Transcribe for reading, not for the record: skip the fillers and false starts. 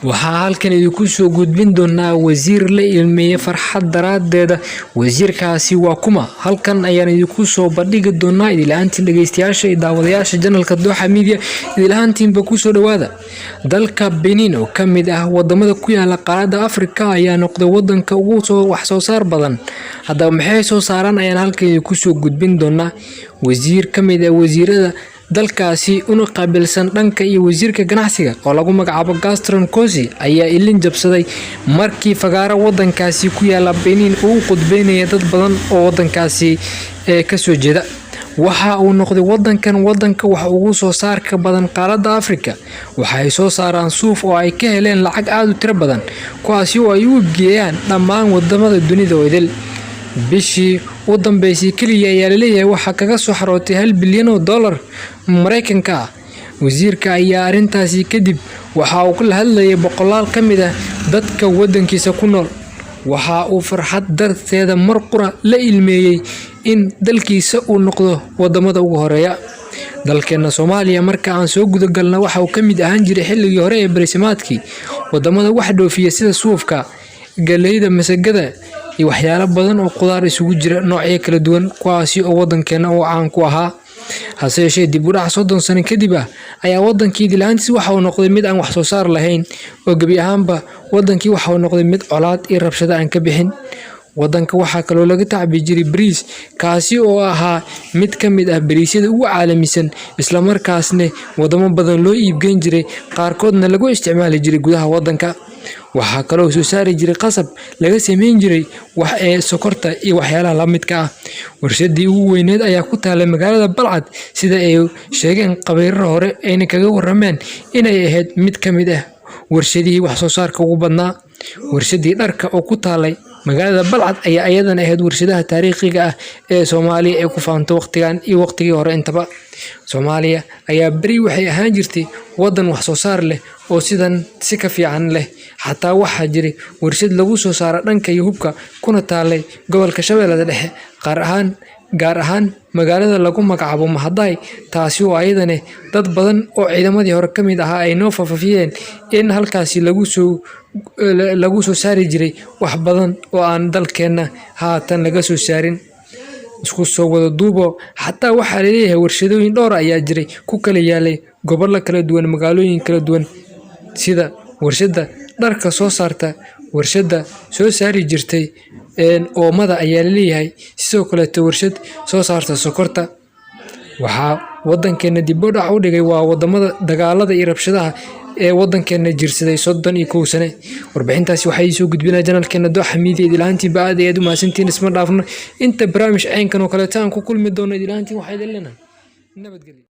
waxaa halkan idinku soo gudbin doonaa wasiir la ilmeeyay farxad daraadeeda. wasiirkaasi waa kuma? halkan ayaan idinku soo bandhigi doonaa idilaantiin dhageystayaasha iyo daawadayaasha channelka Dooxa Media. idilaantiinba ku soo dhawaada. dalka Benin oo kamid ah wadamada ku yaala qaaradda Afrika ayaa noqday wadanka ugu wax soo saar badan. haddaba maxay soo saaraan ayaan halkan idinku soo gudbin doonaa. wasiir kamid ah wasiirada dalkaasi una qaabilsan dhanka iyo wasiirka ganacsiga oo lagu magacaabo Gaston Kosi ayaa ilin jabsaday markii fagaara wadankaasi ku yaala Benin uu qudbeynaya dad badan oo wadankaasi ka soo jeeda. waxa uu noqday wadanka waxa ugu soo saarka badan qaaradda Afrika. waxa ay soo saaraan suuf oo ay ka heleen lacag aad u tiro badan kuwaasi oo ay u geeyaan dhammaan wadamada dunida oo idil. bishii u dambeysay kaliya ayaa leeyahay waxa kaga soo xarootay $1 bilyan Mareykanka ah. wasiirka ayaa arintaasi kadib waxa uu kala hadlayay boqolaal kamid ah dadka wadankiisa ku nool. waxa uu farxad darteeda mar qura la ilmeeyay in dalkiisa uu noqdo wadamada ugu horeeya. dalkeena Soomaaliya marka aan soo gudagalna waxa uu kamid ahaan jiray xilligii hore ee bariismaadkii wadamada wax dhoofiya sida suufka, galeyda, masagada iyo waxyaalo badan oo qudaar isugu jira noocyo kala duwan kuwaasi oo wadankeena uu caan ku ahaa. hase yeeshee dib u dhac 30 sano kadib ayaa wadankii dilaantiis waxa uu noqday mid aan wax soo saar lahayn oo gabi ahaanba wadankii waxa uu noqday mid colaad iyo rabshado aan ka bixin. wadanka waxa kale oo laga tacbi jiray bariis kaasi oo ahaa mid kamid ah bariisyada ugu caalamisan isla markaasna wadamo badan loo iibgeyn jiray qaarkoodna lagu isticmaali jiray gudaha wadanka. waxa kale oo soo saari jiray qasab laga sameyn jiray wax ee sokorta iyo waxyaalaha la midka ah. warshadii ugu weyneed ayaa ku taalay magaalada Balcad sida ay sheegeen qabiirada hore ayna kaga warameen inay ahayd mid kamid ah warshadii wax soo saarka ugu badnaa. warshadii dharka oo ku taalay magaalada Balcad ayaa ayadana ahayd warshadaha taariikhiga ah ee Soomaaliya ee ku faanto waqtigan iyo waqtigii hore intaba. Soomaaliya ayaa bari waxay ahaan jirtay wadan wax soo saar leh oo sidan si ka fiican leh. xataa waxa jiray warshad lagu soo saaro dhanka iyo hubka kuna taalay gobolka Shabeellada Dhexe gaar ahaan magaalada lagu magacaabo Mahadai taasi oo ayadana dad badan oo ciidamadii hore kamid ahaa ay noo faafiyeen in halkaasi lagu soo saari jiray wax badan oo aan dalkeena haatan laga soo saarin. isku soo wada duubo xataa waxa leeyahay warshadooyin dhowr ayaa jiray ku kala yaalay gobollo kala duwan magaalooyin kala duwan sida warshada dharka soo saarta, warshada soo saari jirtay oomada ayaa leeyahay sidoo kale warshad soo saarta sokorta. waxa wadankeena dib u dhac u dhigay waa wadamada dagaalada iyo rabshadaha ee wadankeena jirsaday 31 sano. warbixintaasi waxay soo gudbinaa channelkeena Dooxa Media. idilaantiin baad u maasantiin isma dhaafno inta barnaamij aynkan oo kale taan ku kulmi doono. idilaantiin waxay leeyahay nabadgelyo.